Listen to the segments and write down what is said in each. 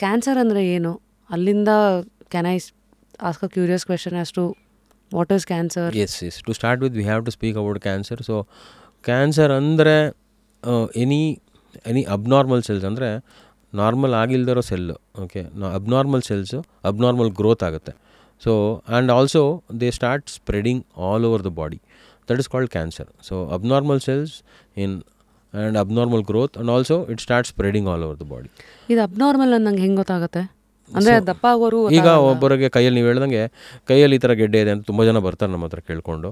Cancer ಅಂದರೆ ಏನು? ಅಲ್ಲಿಂದ can I ask a curious question as to what is cancer? As to start with we have to speak about cancer. So cancer ಅಂದರೆ any abnormal cells, ಅಂದರೆ normal ಆಗಿಲ್ದಿರೋ cell, okay, abnormal cells abnormal growth ಆಗುತ್ತೆ. So and also they start spreading all over the body, that is called cancer. So abnormal cells in and abnormal growth and also it start spreading all over the body. ಇದು abnormal ಅನ್ನಂಗೆ ಹೆಂಗೆ ಗೊತ್ತಾಗುತ್ತೆ? ಅಂದರೆ ದಪ್ಪ ಆಗೋರು ಈಗ ಒಬ್ಬರಿಗೆ ಕೈಯಲ್ಲಿ ನೀವು ಹೇಳ್ದಂಗೆ ಕೈಯಲ್ಲಿ ಈ ಥರ ಗೆಡ್ಡೆ ಇದೆ ಅಂತ ತುಂಬ ಜನ ಬರ್ತಾರೆ ನಮ್ಮ ಹತ್ರ ಕೇಳಿಕೊಂಡು,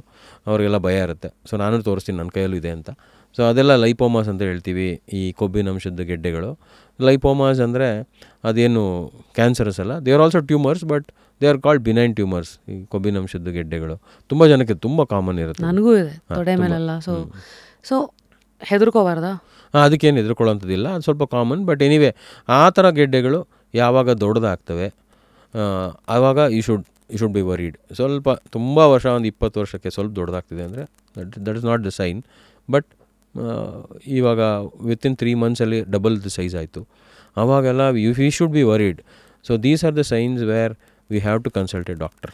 ಅವರಿಗೆಲ್ಲ ಭಯ ಇರುತ್ತೆ. ಸೊ ನಾನು ತೋರಿಸ್ತೀನಿ ನನ್ನ ಕೈಯಲ್ಲೂ ಇದೆ ಅಂತ. ಸೊ ಅದೆಲ್ಲ ಲೈಪೋಮಾಸ್ ಅಂತ ಹೇಳ್ತೀವಿ, ಈ ಕೊಬ್ಬಿನ ಅಂಶದ ಗೆಡ್ಡೆಗಳು. ಲೈಪೋಮಾಸ್ ಅಂದರೆ ಅದೇನು ಕ್ಯಾನ್ಸರಸ್ ಅಲ್ಲ, they are also tumours, but they are called benign tumours. ಈ ಕೊಬ್ಬಿನ ಅಂಶದ ಗೆಡ್ಡೆಗಳು ತುಂಬ ಜನಕ್ಕೆ ತುಂಬ ಕಾಮನ್ ಇರುತ್ತೆ. ನನಗೂ ಇದೆ ತೊಡೆ ಮೇಲೆಲ್ಲ. ಸೊ ಹೆದರ್ಕೋಬಾರ್ದಾ? ಅದಕ್ಕೇನು ಹೆದರ್ಕೊಳ್ಳೋಂಥದ್ದಿಲ್ಲ, ಅದು ಸ್ವಲ್ಪ ಕಾಮನ್. ಬಟ್ ಎನಿವೆ ಆ ಥರ ಗೆಡ್ಡೆಗಳು ಯಾವಾಗ ದೊಡ್ಡದಾಗ್ತವೆ ಆವಾಗ ಯು ಶುಡ್ ಬಿ ವರೀಡ್. ಸ್ವಲ್ಪ ತುಂಬ ವರ್ಷ, ಒಂದು 20 ವರ್ಷಕ್ಕೆ ಸ್ವಲ್ಪ ದೊಡ್ಡದಾಗ್ತಿದೆ ಅಂದರೆ that is not the sign. But ಇವಾಗ ವಿತಿನ್ 3 ಮಂತ್ಸಲ್ಲಿ ಡಬಲ್ ದ ಸೈಜ್ ಆಯಿತು, ಆವಾಗೆಲ್ಲ we should be worried. So these are the signs where we have to consult a doctor.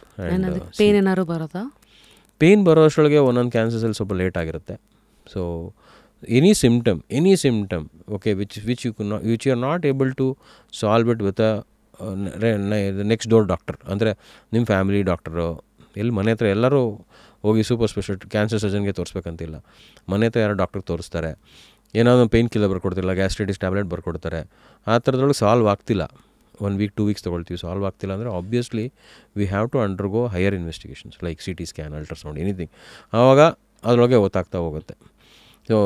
Pain ಏನಾದ್ರು ಬರುತ್ತಾ? ಪೇನ್ ಬರೋ ಅಷ್ಟರೊಳಗೆ ಒಂದೊಂದು ಕ್ಯಾನ್ಸರ್ಸಲ್ಲಿ ಸ್ವಲ್ಪ ಲೇಟ್ ಆಗಿರುತ್ತೆ. So any symptom okay which you are not able to solve it with next door doctor, ಅಂದರೆ ನಿಮ್ಮ family doctor, ಎಲ್ಲಿ ಮನೆ ಹತ್ರ ಎಲ್ಲರೂ ಹೋಗಿ ಸೂಪರ್ ಸ್ಪೆಷಲಿಸ್ಟ್ ಕ್ಯಾನ್ಸರ್ ಸರ್ಜನ್ಗೆ ತೋರಿಸ್ಬೇಕಂತಿಲ್ಲ, ಮನೆ ಹತ್ರ ಯಾರೋ ಡಾಕ್ಟ್ರಿಗೆ ತೋರಿಸ್ತಾರೆ, ಏನಾದರೂ ಪೇನ್ ಕಿಲ್ಲರ್ ಬರ್ಕೊಡ್ತಿಲ್ಲ, ಗ್ಯಾಸ್ಟ್ರೈಟಿಸ್ ಟ್ಯಾಬ್ಲೆಟ್ ಬರ್ಕೊಡ್ತಾರೆ, ಆ ಥರದೊಳಗೆ ಸಾಲ್ವ್ ಆಗ್ತಿಲ್ಲ, 1 ವೀಕ್ 2 ವೀಕ್ಸ್ ತೊಗೊಳ್ತೀವಿ, ಸಾಲ್ವ್ ಆಗ್ತಿಲ್ಲ ಅಂದರೆ obviously we have to undergo higher investigations like CT scan, ultrasound, anything. ಆವಾಗ ಅದರೊಳಗೆ ಗೊತ್ತಾಗ್ತಾ ಹೋಗುತ್ತೆ. ಸೊ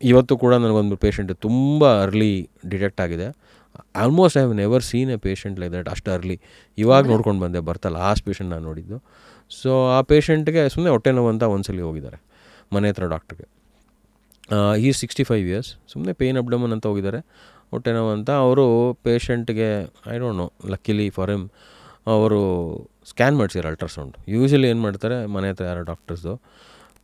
ಇವತ್ತು ಕೂಡ ನನಗೊಂದು ಪೇಷಂಟ್ ತುಂಬ ಅರ್ಲಿ ಡಿಟೆಕ್ಟ್ ಆಗಿದೆ. Almost I have never seen A patient like that ಅಷ್ಟು ಅರ್ಲಿ. ಇವಾಗ ನೋಡ್ಕೊಂಡು ಬಂದೆ, ಬರ್ತಾ ಲಾಸ್ಟ್ ಪೇಷಂಟ್ ನಾನು ನೋಡಿದ್ದು. ಸೊ ಆ ಪೇಷಂಟ್ಗೆ ಸುಮ್ಮನೆ ಹೊಟ್ಟೆ ನೋವು ಅಂತ ಒಂದ್ಸಲಿ ಹೋಗಿದ್ದಾರೆ ಮನೆ ಹತ್ರ ಡಾಕ್ಟ್ರಿಗೆ. ಈ 65 ಇಯರ್ಸ್, ಸುಮ್ಮನೆ ಪೇನ್ ಅಬ್ಡಮನ್ ಅಂತ ಹೋಗಿದ್ದಾರೆ, ಹೊಟ್ಟೆ ನೋವು ಅಂತ. ಅವರು ಪೇಷಂಟ್ಗೆ I don't know, luckily for him ಅವರು ಸ್ಕ್ಯಾನ್ ಮಾಡಿಸಿದ್ರು ಅಲ್ಟ್ರಾಸೌಂಡ್. ಯೂಶ್ವಲಿ ಏನು ಮಾಡ್ತಾರೆ ಮನೆ ಹತ್ರ ಯಾರೋ ಡಾಕ್ಟರ್ಸು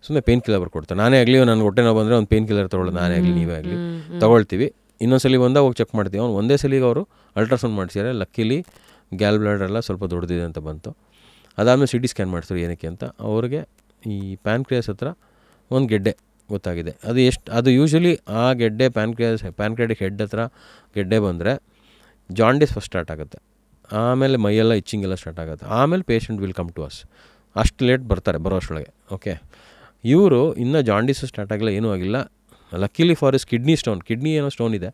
ಸುಮ್ಮನೆ ಪೇನ್ ಕಿಲ್ಲರ್ ಬರ್ಕೊಡ್ತಾರೆ. ನಾನೇ ಆಗಲಿ ನನಗೆ ಹೊಟ್ಟೆ ನೋವು ಬಂದರೆ ಒಂದು ಪೇನ್ ಕಿಲ್ಲರ್ ತೊಗೊಳ್ಳೋದು, ನಾನೇ ಆಗಲಿ ನೀವೇ ಆಗಲಿ ತೊಗೊಳ್ತೀವಿ. ಇನ್ನೊಂದ್ಸಲಿ ಬಂದಾಗ ಹೋಗಿ ಚೆಕ್ ಮಾಡ್ತೀವಿ. ಅವ್ನು ಒಂದೇ ಸಲಿಗೆ ಅವರು ಅಲ್ಟ್ರಾಸೌಂಡ್ ಮಾಡಿಸಿದ್ದಾರೆ, ಲಕ್ಕಿಲಿ ಗ್ಯಾಲ್ ಬ್ಲಾಡರೆಲ್ಲ ಸ್ವಲ್ಪ ದೊಡ್ಡದಿದೆ ಅಂತ ಬಂತು. ಅದಾದಮೇಲೆ CT ಸ್ಕ್ಯಾನ್ ಮಾಡಿಸ್ತಾರೆ ಏನಕ್ಕೆ ಅಂತ. ಅವ್ರಿಗೆ ಈ ಪ್ಯಾನ್ಕ್ರಿಯಾಸ್ ಹತ್ರ ಒಂದು ಗೆಡ್ಡೆ ಗೊತ್ತಾಗಿದೆ. ಅದು ಯೂಶ್ವಲಿ ಆ ಗೆಡ್ಡೆ ಪ್ಯಾನ್ಕ್ರಿಯಾಟಿಕ್ ಹೆಡ್ ಹತ್ರ ಗೆಡ್ಡೆ ಬಂದರೆ ಜಾಂಡಿಸ್ ಫಸ್ಟ್ ಸ್ಟಾರ್ಟ್ ಆಗುತ್ತೆ, ಆಮೇಲೆ ಮೈಯೆಲ್ಲ ಇಚ್ಚಿಂಗ್ ಎಲ್ಲ ಸ್ಟಾರ್ಟ್ ಆಗುತ್ತೆ, ಆಮೇಲೆ patient will come to us. ಅಷ್ಟು ಲೇಟ್ ಬರ್ತಾರೆ ಬರೋ ಅಷ್ಟರೊಳಗೆ. ಓಕೆ, ಇವರು ಇನ್ನೂ ಜಾಂಡೀಸು ಸ್ಟಾರ್ಟ್ ಆಗಿಲ್ಲ, ಏನೂ ಆಗಿಲ್ಲ. ಲಕ್ಕಿಲಿ ಫಾರ್ ಇಸ್ ಕಿಡ್ನಿ ಏನೋ ಸ್ಟೋನ್ ಇದೆ,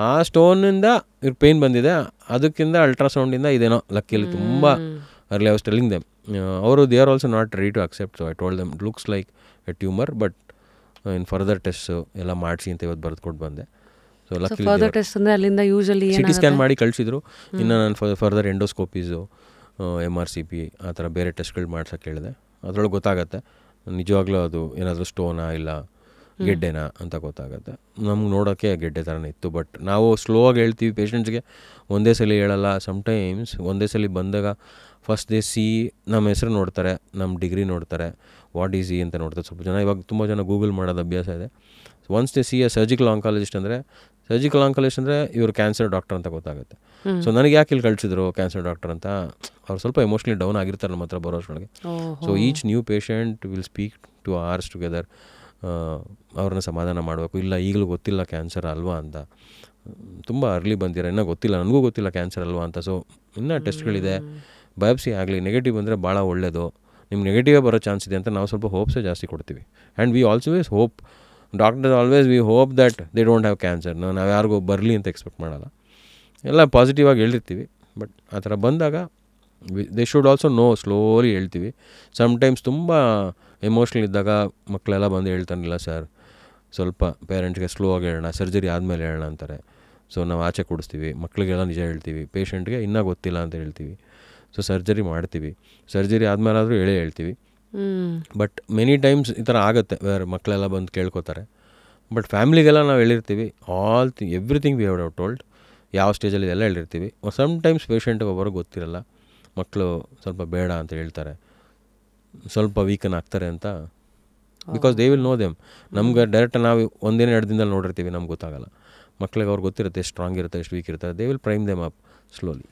ಆ ಸ್ಟೋನಿಂದ ಇವ್ರು ಪೇಯ್ನ್ ಬಂದಿದೆ, ಅದಕ್ಕಿಂತ ಅಲ್ಟ್ರಾಸೌಂಡಿಂದ ಇದೇನೋ ಲಕ್ಕಿಲಿ ತುಂಬ early. I was telling them, ಅವರು they are also not ready to accept. So I told them looks like a tumour, but in further test ಎಲ್ಲ ಮಾಡಿಸಿ ಅಂತ ಇವತ್ತು ಬರೆದುಕೊಟ್ಟು ಬಂದೆ. ಸೊ ಲಕ್ಕಿಲಿ CT ಸ್ಕ್ಯಾನ್ ಮಾಡಿ ಕಳಿಸಿದ್ರು. ಇನ್ನು ನಾನು ಫರ್ದರ್ ಎಂಡೋಸ್ಕೋಪೀಸು, MRCP ಆ ಥರ ಬೇರೆ ಟೆಸ್ಟ್ಗಳು ಮಾಡ್ಸೋಕ್ಕೆ ಹೇಳಿದೆ. ಅದರೊಳಗೆ ಗೊತ್ತಾಗತ್ತೆ ನಿಜವಾಗ್ಲೂ ಅದು ಏನಾದರೂ ಸ್ಟೋನಾ ಇಲ್ಲ ಗೆಡ್ಡೆನಾ ಅಂತ ಗೊತ್ತಾಗುತ್ತೆ. ನಮ್ಗೆ ನೋಡೋಕ್ಕೆ ಗೆಡ್ಡೆ ಥರನೇ ಇತ್ತು. ಬಟ್ ನಾವು ಸ್ಲೋ ಆಗಿ ಹೇಳ್ತೀವಿ ಪೇಷಂಟ್ಸ್ಗೆ, ಒಂದೇ ಸಲ ಹೇಳಲ್ಲ. ಸಮ್ಟೈಮ್ಸ್ ಒಂದೇ ಸಲ ಬಂದಾಗ ಫಸ್ಟ್ ದೇ ನಮ್ಮ ಹೆಸರು ನೋಡ್ತಾರೆ, ನಮ್ಮ ಡಿಗ್ರಿ ನೋಡ್ತಾರೆ, ವಾಟ್ ಈಸ್ ಅಂತ ನೋಡ್ತಾರೆ. ಸ್ವಲ್ಪ ಜನ ಇವಾಗ ತುಂಬ ಜನ ಗೂಗಲ್ ಮಾಡೋದು ಅಭ್ಯಾಸ ಇದೆ. Once they A surgical oncologist ಅಂದರೆ ಇವರು ಕ್ಯಾನ್ಸರ್ ಡಾಕ್ಟರ್ ಅಂತ ಗೊತ್ತಾಗುತ್ತೆ. ಸೊ ನನಗೆ ಯಾಕೆ ಇಲ್ಲಿ ಕಳಿಸಿದ್ರು ಕ್ಯಾನ್ಸರ್ ಡಾಕ್ಟರ್ ಅಂತ, ಅವ್ರು ಸ್ವಲ್ಪ ಎಮೋಷ್ನಲಿ ಡೌನ್ ಆಗಿರ್ತಾರೆ ನಮ್ಮ ಹತ್ರ ಬರೋಷ್ಟೊಳಗೆ. So each new patient will speak to hours together. ಅವ್ರನ್ನ ಸಮಾಧಾನ ಮಾಡಬೇಕು, ಇಲ್ಲ ಈಗಲೂ ಗೊತ್ತಿಲ್ಲ ಕ್ಯಾನ್ಸರ್ ಅಲ್ವಾ ಅಂತ, ತುಂಬ ಅರ್ಲಿ ಬಂದಿರ, ಇನ್ನೂ ಗೊತ್ತಿಲ್ಲ, ನನಗೂ ಗೊತ್ತಿಲ್ಲ ಕ್ಯಾನ್ಸರ್ ಅಲ್ವಾ ಅಂತ. ಸೊ ಇನ್ನೂ ಟೆಸ್ಟ್ಗಳಿದೆ, ಬಯಾಪ್ಸಿ ಆಗಲಿ, ನೆಗೆಟಿವ್ ಬಂದರೆ ಭಾಳ ಒಳ್ಳೆಯದು, ನಿಮ್ಗೆ ನೆಗೆಟಿವೇ ಬರೋ ಚಾನ್ಸ್ ಇದೆ ಅಂತ ನಾವು ಸ್ವಲ್ಪ ಹೋಪ್ಸೇ ಜಾಸ್ತಿ ಕೊಡ್ತೀವಿ. And we always hope, doctor always we hope that they don't have cancer. ನಾವು ಯಾರಿಗೂ ಬರಲಿ ಅಂತ ಎಕ್ಸ್ಪೆಕ್ಟ್ ಮಾಡಲ್ಲ, ಎಲ್ಲ ಪಾಸಿಟಿವ್ ಆಗಿ ಹೇಳಿರ್ತೀವಿ. ಬಟ್ ಆ ಥರ ಬಂದಾಗ they should also know, slowly ಹೇಳ್ತೀವಿ. ಸಮ್ಟೈಮ್ಸ್ ತುಂಬ ಎಮೋಷ್ನಲ್ ಇದ್ದಾಗ ಮಕ್ಕಳೆಲ್ಲ ಬಂದು ಹೇಳ್ತಾನಿಲ್ಲ ಸರ್, ಸ್ವಲ್ಪ ಪೇರೆಂಟ್ಸ್ಗೆ ಸ್ಲೋ ಆಗಿ ಹೇಳೋಣ, ಸರ್ಜರಿ ಆದಮೇಲೆ ಹೇಳೋಣ ಅಂತಾರೆ. ಸೊ ನಾವು ಆಚೆ ಕೊಡಿಸ್ತೀವಿ, ಮಕ್ಕಳಿಗೆಲ್ಲ ನಿಜ ಹೇಳ್ತೀವಿ, ಪೇಷಂಟ್ಗೆ ಇನ್ನೂ ಗೊತ್ತಿಲ್ಲ ಅಂತ ಹೇಳ್ತೀವಿ. ಸೊ ಸರ್ಜರಿ ಮಾಡ್ತೀವಿ, ಸರ್ಜರಿ ಆದಮೇಲಾದರೂ ಹೇಳ್ತೀವಿ. ಬಟ್ ಮೆನಿ ಟೈಮ್ಸ್ ಈ ಥರ ಆಗುತ್ತೆ ಬೇರೆ ಮಕ್ಕಳೆಲ್ಲ ಬಂದು ಕೇಳ್ಕೊತಾರೆ. ಬಟ್ ಫ್ಯಾಮ್ಲಿಗೆಲ್ಲ ನಾವು ಹೇಳಿರ್ತೀವಿ, ಎವ್ರಿಥಿಂಗ್ ವಿ ಹ್ಯಾವ್ ಟೋಲ್ಡ್, ಯಾವ ಸ್ಟೇಜಲ್ಲಿ ಎಲ್ಲ ಹೇಳಿರ್ತೀವಿ. ಸಮ್ಟೈಮ್ಸ್ ಪೇಷಂಟ್ಗೆ ಒಬ್ಬರಿಗೆ ಗೊತ್ತಿರಲ್ಲ, ಮಕ್ಕಳು ಸ್ವಲ್ಪ ಬೇಡ ಅಂತ ಹೇಳ್ತಾರೆ, ಸ್ವಲ್ಪ ವೀಕನ್ ಆಗ್ತಾರೆ ಅಂತ because they will no them. ನಮ್ಗೆ ಡೈರೆಕ್ಟ್ ನಾವು ಒಂದಿನ 2 ದಿನದಲ್ಲಿ ನೋಡಿರ್ತೀವಿ, ನಮ್ಗೆ ಗೊತ್ತಾಗಲ್ಲ. ಮಕ್ಳಿಗೆ ಅವ್ರಿಗೆ ಗೊತ್ತಿರುತ್ತೆ ಎಷ್ಟು ಸ್ಟ್ರಾಂಗ್ ಇರುತ್ತೆ, ಎಷ್ಟು ವೀಕ್ ಇರುತ್ತೆ. They will prime them up slowly.